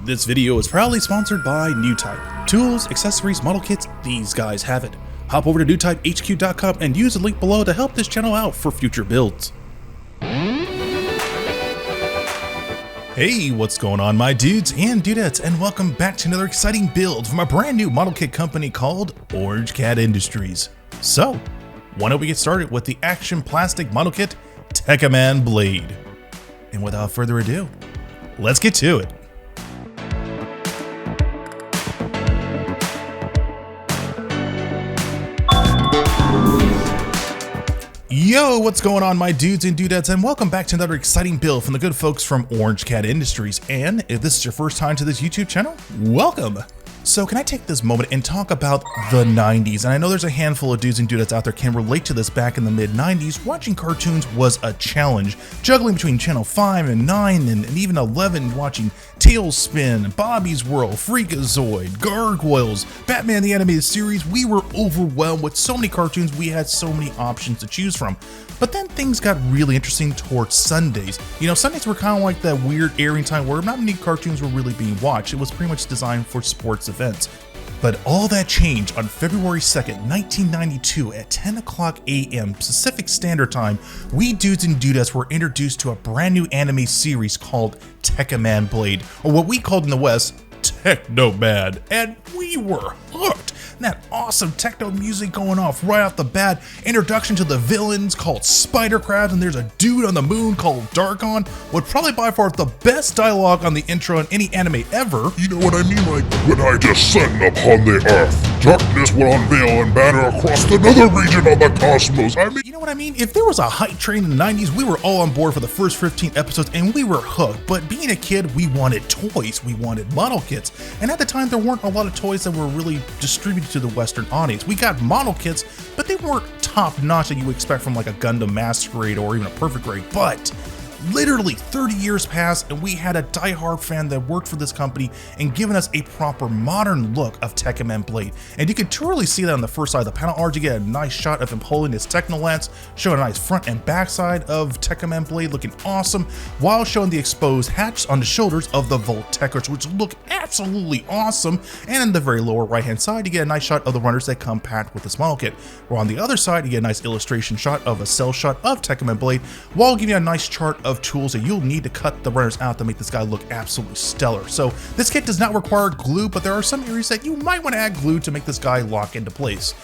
This video is proudly sponsored by Newtype. Tools, accessories, model kits, these guys have it. Hop over to newtypehq.com and use the link below to help this channel out for future builds. Hey, what's going on my dudes and dudettes, and welcome back to another exciting build from a brand new model kit company called Orange Cat Industries. So, why don't we get started with the action plastic model kit, Tekkaman Blade. And without further ado, let's get to it. Yo, what's going on my dudes and dudettes, and welcome back to another exciting build from the good folks from Orange Cat Industries. And if this is your first time to this YouTube channel, welcome. So can I take this moment and talk about the 90s? And I know there's a handful of dudes and dudettes out there can relate to this. Back in the mid 90s, watching cartoons was a challenge. Juggling between channel 5 and 9 and even 11, watching Tailspin, Bobby's World, Freakazoid, Gargoyles, Batman the Animated Series, we were overwhelmed with so many cartoons, we had so many options to choose from. But then things got really interesting towards Sundays. You know, Sundays were kind of like that weird airing time where not many cartoons were really being watched. It was pretty much designed for sports events. But all that changed on February 2nd, 1992 at 10 o'clock a.m. Pacific Standard Time. We dudes and dudettes were introduced to a brand new anime series called Tekkaman Blade, or what we called in the West, Technoman, and we were hooked. That awesome techno music going off right off the bat, introduction to the villains called Spidercraft, and there's a dude on the moon called Darkon, with probably by far the best dialogue on the intro in any anime ever. You know what I mean? Like, when I descend upon the earth, darkness will unveil and banner across another region of the cosmos. You know what I mean? If there was a hype train in the 90s, we were all on board for the first 15 episodes and we were hooked. But being a kid, we wanted toys, we wanted model kits. And at the time, there weren't a lot of toys that were really distributed to the Western audience. We got model kits, but they weren't top notch that you would expect from like a Gundam Master Grade or even a Perfect Grade. But literally 30 years passed and we had a diehard fan that worked for this company and given us a proper modern look of Tekkaman Blade. And you can truly see that on the first side of the panel art. You get a nice shot of him holding his Techno Lance, showing a nice front and back side of Tekkaman Blade looking awesome, while showing the exposed hatch on the shoulders of the Volteckers, which look absolutely awesome. And in the very lower right hand side, you get a nice shot of the runners that come packed with this model kit. Or on the other side, you get a nice illustration shot of a cell shot of Tekkaman Blade, while giving you a nice chart of tools that you'll need to cut the runners out to make this guy look absolutely stellar. So this kit does not require glue, but there are some areas that you might want to add glue to make this guy lock into place.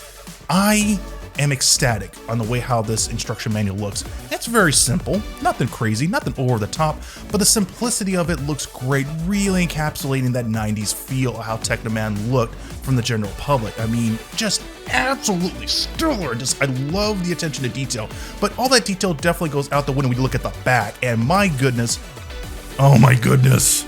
I am ecstatic on the way how this instruction manual looks. It's very simple, nothing crazy, nothing over the top, but the simplicity of it looks great, really encapsulating that 90s feel of how Tekkaman looked from the general public. I mean, just absolutely stellar. I love the attention to detail, but all that detail definitely goes out the window when you look at the back, and my goodness, oh my goodness,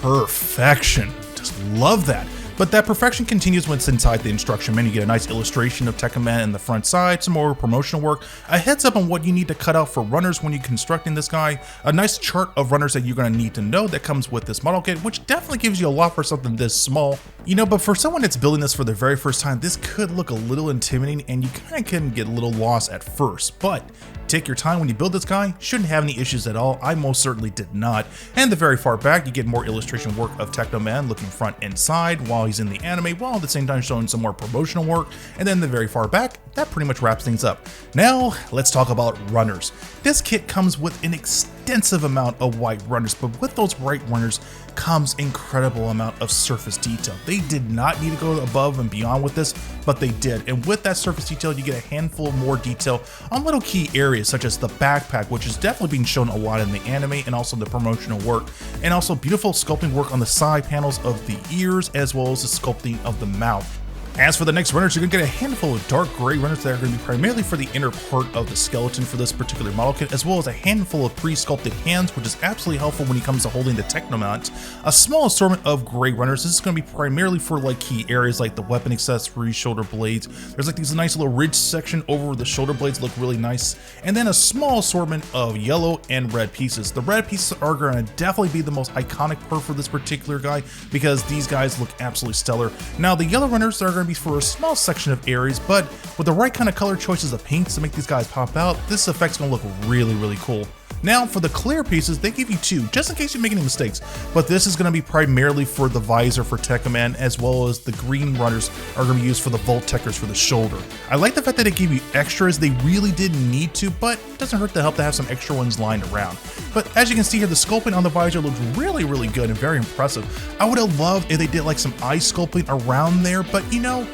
perfection. Just love that. But that perfection continues when it's inside the instruction menu. You get a nice illustration of Tekkaman in the front side, some more promotional work, a heads up on what you need to cut out for runners when you're constructing this guy, a nice chart of runners that you're going to need to know that comes with this model kit, which definitely gives you a lot for something this small. You know, but for someone that's building this for the very first time, this could look a little intimidating and you kind of can get a little lost at first, but take your time when you build this guy, shouldn't have any issues at all. I most certainly did not. And the very far back, you get more illustration work of Tekkaman looking front and side while he's in the anime, while at the same time showing some more promotional work. And then the very far back, that pretty much wraps things up. Now, let's talk about runners. This kit comes with an extensive amount of white runners, but with those white runners comes incredible amount of surface detail. They did not need to go above and beyond with this, but they did. And with that surface detail, you get a handful more detail on little key areas such as the backpack, which is definitely being shown a lot in the anime, and also the promotional work, and also beautiful sculpting work on the side panels of the ears, as well as the sculpting of the mouth. As for the next runners, you're going to get a handful of dark gray runners that are going to be primarily for the inner part of the skeleton for this particular model kit, as well as a handful of pre-sculpted hands, which is absolutely helpful when it comes to holding the Technomount. A small assortment of gray runners. This is going to be primarily for like key areas like the weapon accessories, shoulder blades. There's like these nice little ridge section over the shoulder blades, look really nice. And then a small assortment of yellow and red pieces. The red pieces are going to definitely be the most iconic part for this particular guy because these guys look absolutely stellar. Now the yellow runners are going to be for a small section of areas, but with the right kind of color choices of paints to make these guys pop out, this effect's gonna look really, really cool. Now for the clear pieces, they give you 2, just in case you make any mistakes, but this is going to be primarily for the visor for Tekkaman, as well as the green runners are going to be used for the Volt Tekkers for the shoulder. I like the fact that they gave you extras. They really didn't need to, but it doesn't hurt to help to have some extra ones lying around. But as you can see here, the sculpting on the visor looks really, really good and very impressive. I would have loved if they did like some eye sculpting around there, but you know,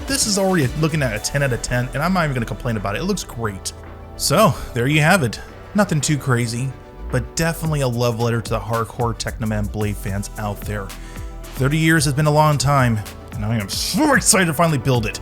this is already looking at a 10 out of 10, and I'm not even going to complain about it. It looks great. So there you have it. Nothing too crazy, but definitely a love letter to the hardcore Tekkaman Blade fans out there. 30 years has been a long time, and I am so excited to finally build it.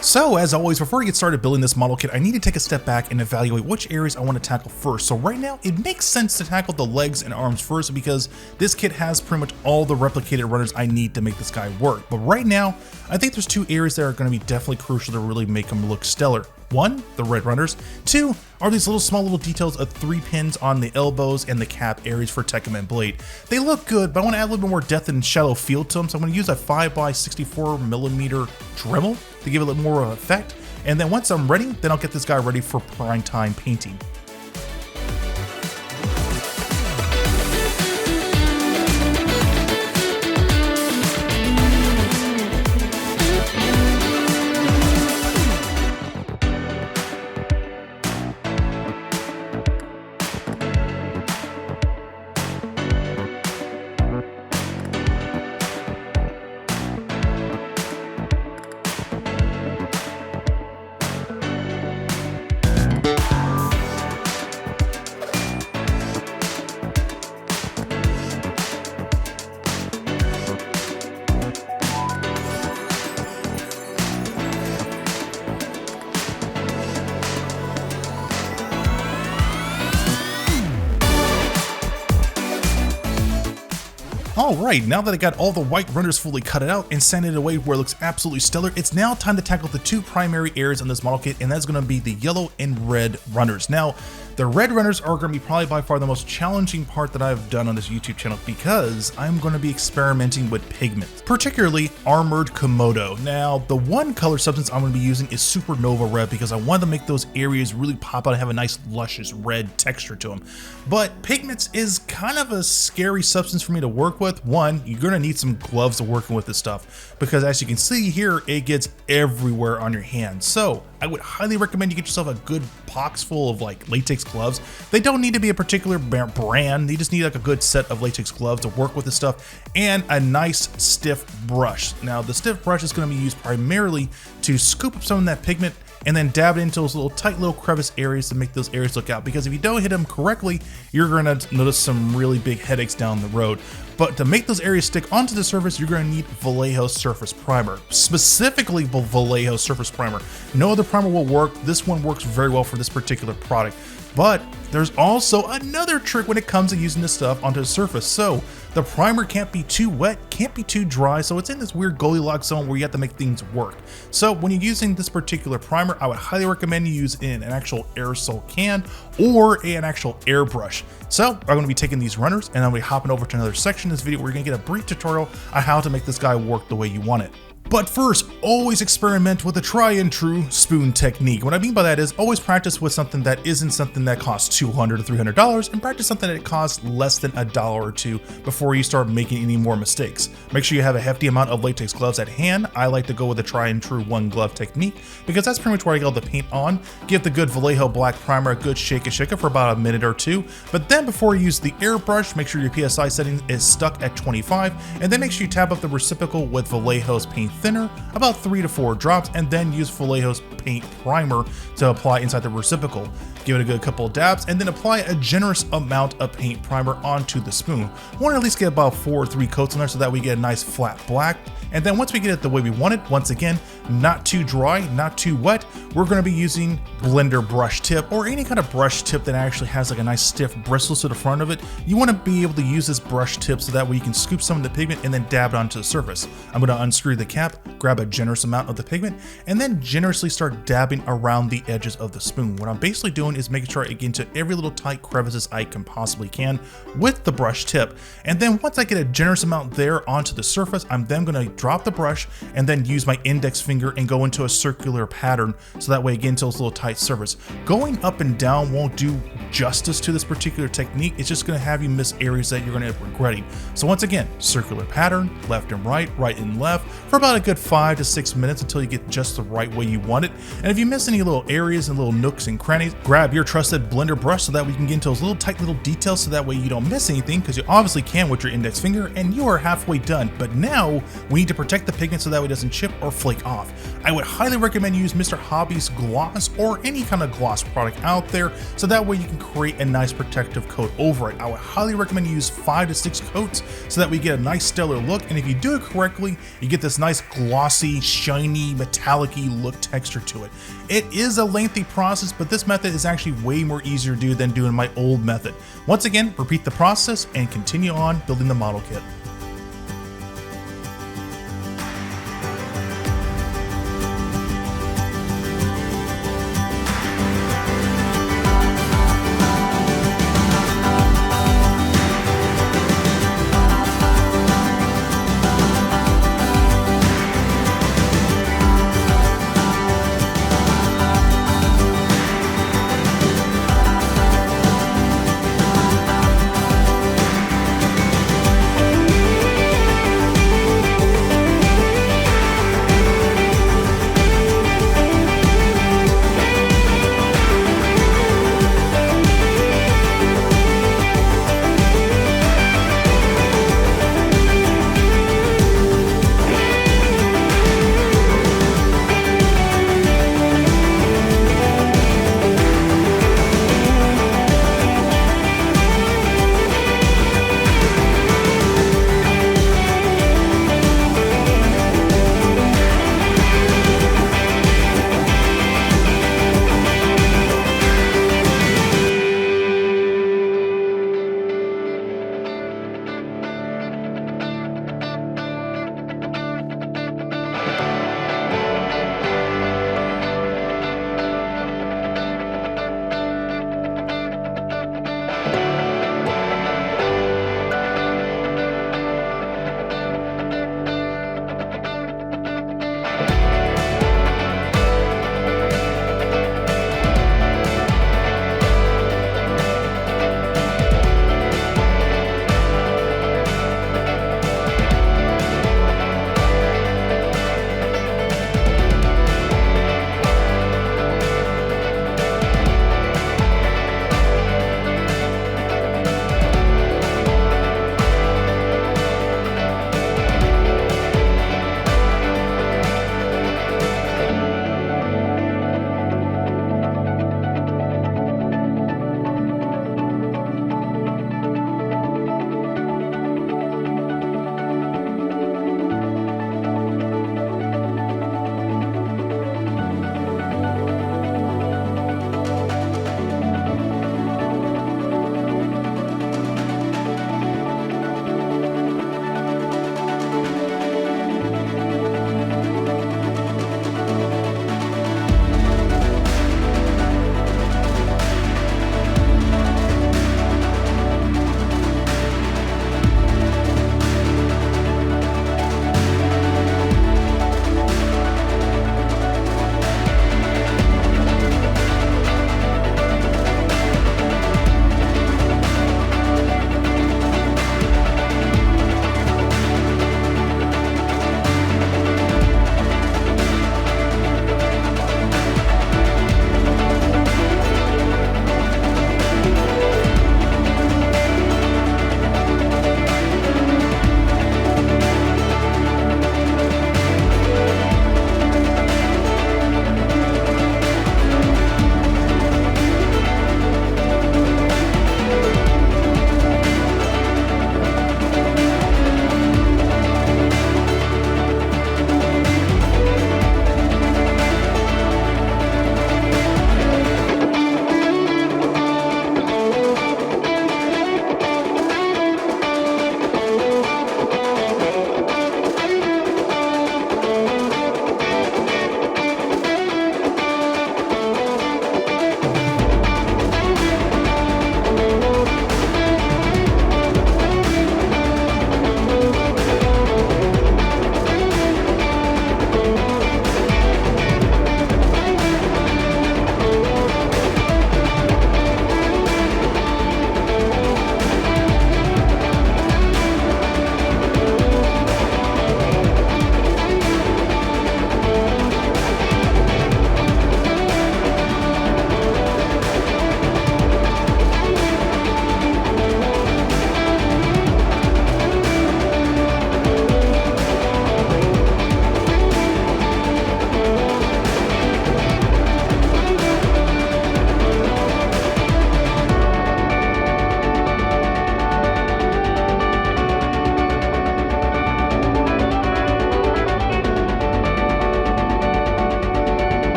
So as always, before I get started building this model kit, I need to take a step back and evaluate which areas I want to tackle first. So right now, it makes sense to tackle the legs and arms first because this kit has pretty much all the replicated runners I need to make this guy work. But right now, I think there's 2 areas that are going to be definitely crucial to really make him look stellar. 1, the red runners. 2 are these small details of 3 pins on the elbows and the cap areas for Tekkaman Blade. They look good, but I want to add a little bit more depth and shallow feel to them, so I'm going to use a 5x64mm Dremel to give it a little more effect. And then once I'm ready, then I'll get this guy ready for prime time painting. Alright, now that I got all the white runners fully cut out and sanded away where it looks absolutely stellar, it's now time to tackle the 2 primary areas on this model kit, and that's going to be the yellow and red runners. Now, the red runners are going to be probably by far the most challenging part that I've done on this YouTube channel because I'm going to be experimenting with pigments, particularly Armored Komodo. Now, the one color substance I'm going to be using is Supernova Red because I want to make those areas really pop out and have a nice luscious red texture to them. But pigments is kind of a scary substance for me to work with. One, you're going to need some gloves to working with this stuff because as you can see here, it gets everywhere on your hands. So I would highly recommend you get yourself a good box full of like latex gloves. They don't need to be a particular brand. You just need like a good set of latex gloves to work with this stuff and a nice stiff brush. Now the stiff brush is going to be used primarily to scoop up some of that pigment and then dab it into those tight little crevice areas to make those areas look out, because if you don't hit them correctly, you're going to notice some really big headaches down the road. But to make those areas stick onto the surface, you're going to need Vallejo Surface Primer, specifically Vallejo Surface Primer. No other primer will work. This one works very well for this particular product. But there's also another trick when it comes to using this stuff onto the surface. So the primer can't be too wet, can't be too dry, so it's in this weird Goldilocks zone where you have to make things work. So when you're using this particular primer, I would highly recommend you use in an actual aerosol can or an actual airbrush. So I'm going to be taking these runners and I'll be hopping over to another section of this video where you're going to get a brief tutorial on how to make this guy work the way you want it. But first, always experiment with a try and true spoon technique. What I mean by that is always practice with something that isn't something that costs $200 to $300 and practice something that costs less than $1 or $2 before you start making any more mistakes. Make sure you have a hefty amount of latex gloves at hand. I like to go with a try and true 1 glove technique because that's pretty much where I get all the paint on. Give the good Vallejo black primer a good shake for about a minute or 2. But then before you use the airbrush, make sure your PSI setting is stuck at 25, and then make sure you tap up the reciprocal with Vallejo's paint thinner, about 3 to 4 drops, and then use Vallejo's paint primer to apply inside the reciprocal. Give it a good couple of dabs, and then apply a generous amount of paint primer onto the spoon. I want to at least get about 4 or 3 coats on there so that we get a nice flat black. And then once we get it the way we want it, once again, not too dry, not too wet, we're going to be using blender brush tip or any kind of brush tip that actually has like a nice stiff bristles to the front of it. You want to be able to use this brush tip so that way you can scoop some of the pigment and then dab it onto the surface. I'm going to unscrew the cap, grab a generous amount of the pigment, and then generously start dabbing around the edges of the spoon. What I'm basically doing doing is making sure I get into every little tight crevices I can possibly can with the brush tip. And then once I get a generous amount there onto the surface, I'm then going to drop the brush and then use my index finger and go into a circular pattern, so that way again to those little tight surface. Going up and down won't do justice to this particular technique. It's just going to have you miss areas that you're going to end up regretting. So once again, circular pattern, left and right and left, for about a good 5 to 6 minutes until you get just the right way you want it. And if you miss any little areas and little nooks and crannies, grab your trusted blender brush so that we can get into those little tight little details, so that way you don't miss anything, because you obviously can with your index finger, and you are halfway done. But now we need to protect the pigment so that way it doesn't chip or flake off. I would highly recommend you use Mr. Hobby's gloss or any kind of gloss product out there, so that way you can create a nice protective coat over it. I would highly recommend you use 5 to 6 coats so that we get a nice stellar look, and if you do it correctly, you get this nice glossy, shiny, metallic-y look texture to it. It is a lengthy process, but this method is actually way more easier to do than doing my old method. Once again, repeat the process and continue on building the model kit.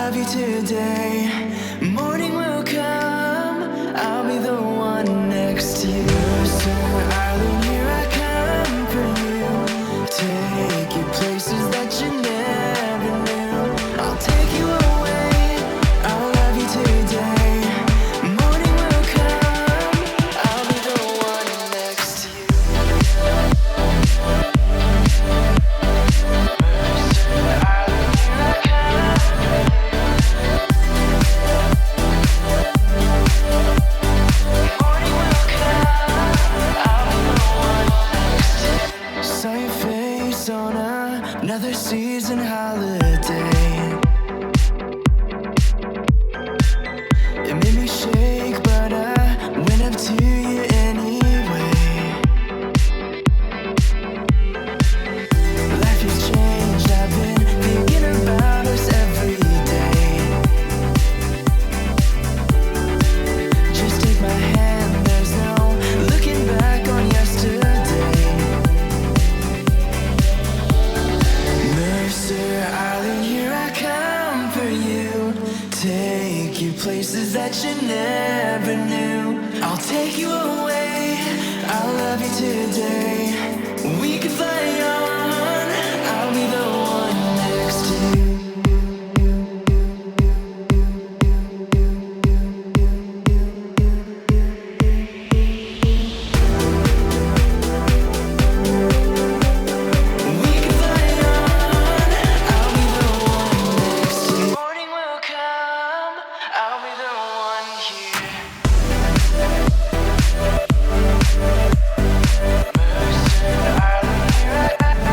love you today. Morning will come, I'll be the one next to you. Mercer-island, here I come for you. Take you places that you never knew. I'll take you away, I'll love you today. Morning will come, I'll be the one next to you. Mercer-island, here I come. Morning will come, I'll be the one next to you. Saw your face on another season holiday. It made me shake, but I went up to you anyway. Life has changed, I've been thinking about us every day. Just take my hand, there's no looking back on yesterday. Mercer-island, here I come for you. Take you places that you never knew. I'll take you away, I'll love you today. We can fly on, I'll be the one next to you. We can fly on, I'll be the one next to you. Morning will come, I'll be the one here. Mercer-island, here I come.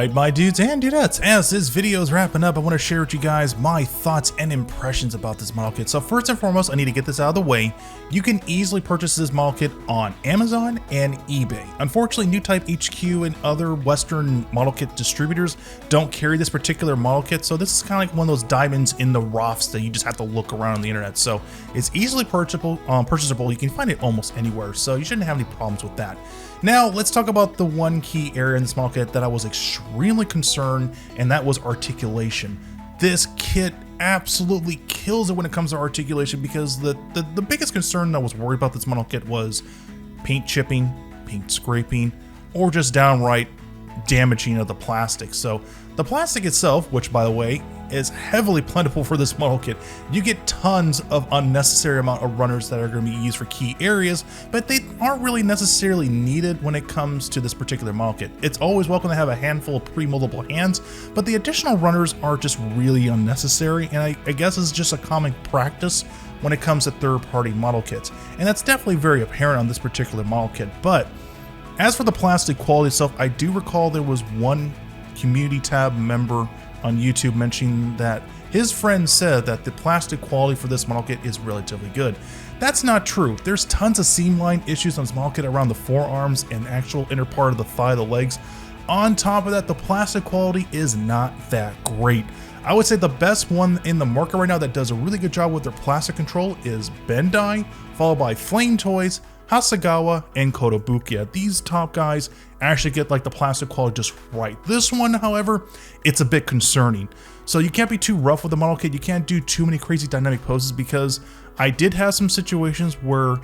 Alright, my dudes and dudettes, as this video is wrapping up, I want to share with you guys my thoughts and impressions about this model kit. So first and foremost, I need to get this out of the way. You can easily purchase this model kit on Amazon and eBay. Unfortunately, Newtype HQ and other Western model kit distributors don't carry this particular model kit, so this is kind of like one of those diamonds in the roughs that you just have to look around on the internet. So it's easily purchasable. You can find it almost anywhere, so you shouldn't have any problems with that. Now, let's talk about the one key area in this model kit that I was extremely concerned, and that was articulation. This kit absolutely kills it when it comes to articulation, because the biggest concern that I was worried about this model kit was paint chipping, paint scraping, or just downright damaging of the plastic. So the plastic itself, which by the way is heavily plentiful for this model kit, you get tons of unnecessary amount of runners that are going to be used for key areas, but they aren't really necessarily needed when it comes to this particular model kit. It's always welcome to have a handful of pre-moldable hands, but the additional runners are just really unnecessary, and I guess it's just a common practice when it comes to third-party model kits, and that's definitely very apparent on this particular model kit. But as for the plastic quality itself, I do recall there was one community tab member on YouTube mentioning that his friend said that the plastic quality for this model kit is relatively good. That's not true. There's tons of seam line issues on this model kit around the forearms and actual inner part of the thigh, the legs. On top of that, the plastic quality is not that great. I would say the best one in the market right now that does a really good job with their plastic control is Bandai, followed by Flame Toys, Hasegawa, and Kotobukiya. These top guys actually get like the plastic quality just right. This one, however, it's a bit concerning. So you can't be too rough with the model kit. You can't do too many crazy dynamic poses, because I did have some situations where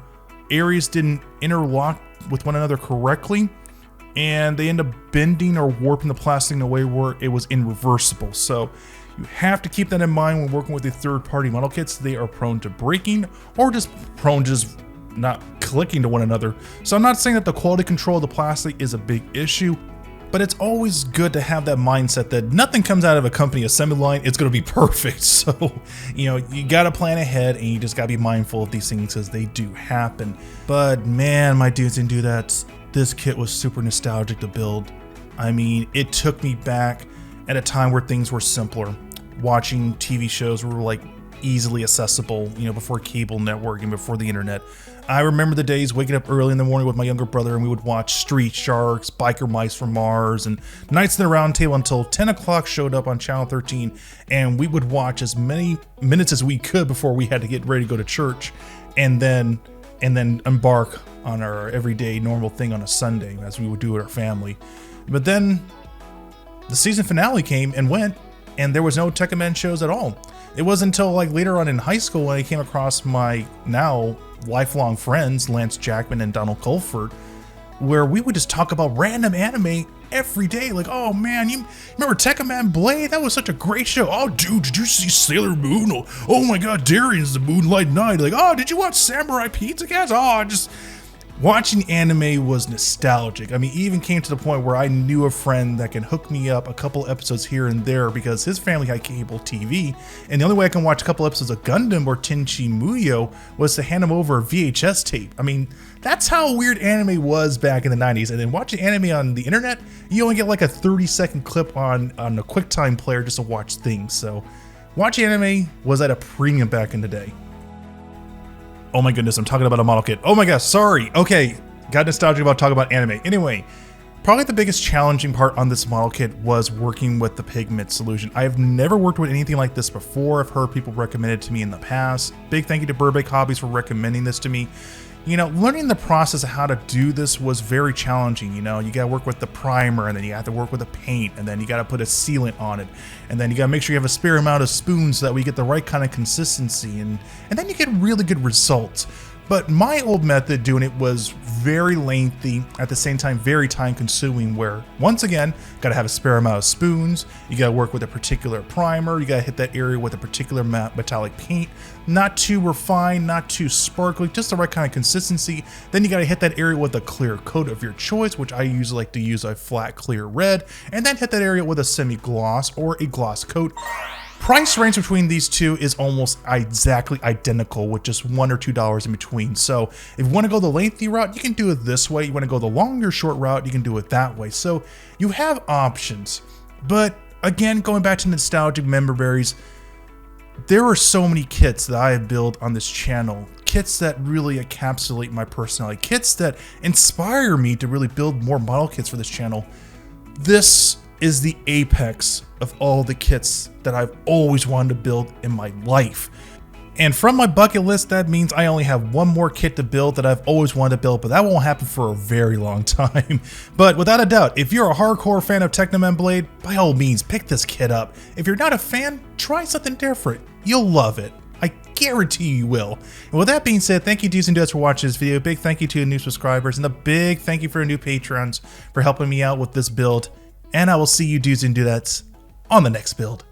areas didn't interlock with one another correctly, and they end up bending or warping the plastic in a way where it was irreversible. So you have to keep that in mind when working with the third-party model kits. They are prone to breaking, or just prone to just not clicking to one another. So I'm not saying that the quality control of the plastic is a big issue, but it's always good to have that mindset that nothing comes out of a company assembly line, it's going to be perfect. So, you know, you got to plan ahead, and you just got to be mindful of these things as they do happen. But man, my dudes and dudettes, this kit was super nostalgic to build. I mean, it took me back at a time where things were simpler. Watching TV shows were like easily accessible, you know, before cable networking, before the internet. I remember the days waking up early in the morning with my younger brother, and we would watch Street Sharks, Biker Mice from Mars, and Knights in the Round Table until 10 o'clock showed up on Channel 13, and we would watch as many minutes as we could before we had to get ready to go to church, and then embark on our everyday normal thing on a Sunday, as we would do with our family. But then the season finale came and went, and there was no Tekkaman shows at all. It wasn't until like later on in high school when I came across my now lifelong friends, Lance Jackman and Donald Colford, where we would just talk about random anime every day. Like, oh man, you remember Tekkaman Blade? That was such a great show. Oh dude, did you see Sailor Moon? Oh my god, Darian's the Moonlight Knight. Like, oh, did you watch Samurai Pizza Cats? Oh, just watching anime was nostalgic. I mean, it even came to the point where I knew a friend that can hook me up a couple episodes here and there because his family had cable TV, and the only way I can watch a couple episodes of Gundam or Tenchi Muyo was to hand him over a VHS tape. I mean, that's how weird anime was back in the 90s. And then watching anime on the internet, you only get like a 30-second clip on a QuickTime player just to watch things. So watching anime was at a premium back in the day. Oh my goodness, I'm talking about a model kit. Oh my gosh, sorry. Okay, got nostalgic about talking about anime. Anyway, probably the biggest challenging part on this model kit was working with the pigment solution. I have never worked with anything like this before. I've heard people recommend it to me in the past. Big thank you to Burbank Hobbies for recommending this to me. You know, learning the process of how to do this was very challenging. You know, you gotta work with the primer, and then you have to work with the paint, and then you gotta put a sealant on it, and then you gotta make sure you have a spare amount of spoons so that we get the right kind of consistency, and then you get really good results. But my old method doing it was very lengthy, at the same time very time consuming, where once again, gotta have a spare amount of spoons, you gotta work with a particular primer, you gotta hit that area with a particular metallic paint, not too refined, not too sparkly, just the right kind of consistency. Then you gotta hit that area with a clear coat of your choice, which I usually like to use a flat clear red, and then hit that area with a semi-gloss or a gloss coat. Price range between these two is almost exactly identical with just $1 or $2 in between. So if you want to go the lengthy route, you can do it this way. You want to go the longer short route, you can do it that way. So you have options. But again, going back to nostalgic memories, there are so many kits that I have built on this channel. Kits that really encapsulate my personality. Kits that inspire me to really build more model kits for this channel. This is the apex of all the kits that I've always wanted to build in my life. And from my bucket list, that means I only have one more kit to build that I've always wanted to build, but that won't happen for a very long time. But without a doubt, if you're a hardcore fan of Tekkaman Blade, by all means, pick this kit up. If you're not a fan, try something different. You'll love it. I guarantee you will. And with that being said, thank you dudes and dudes for watching this video. Big thank you to the new subscribers, and a big thank you for the new patrons for helping me out with this build. And I will see you dudes and dudettes on the next build.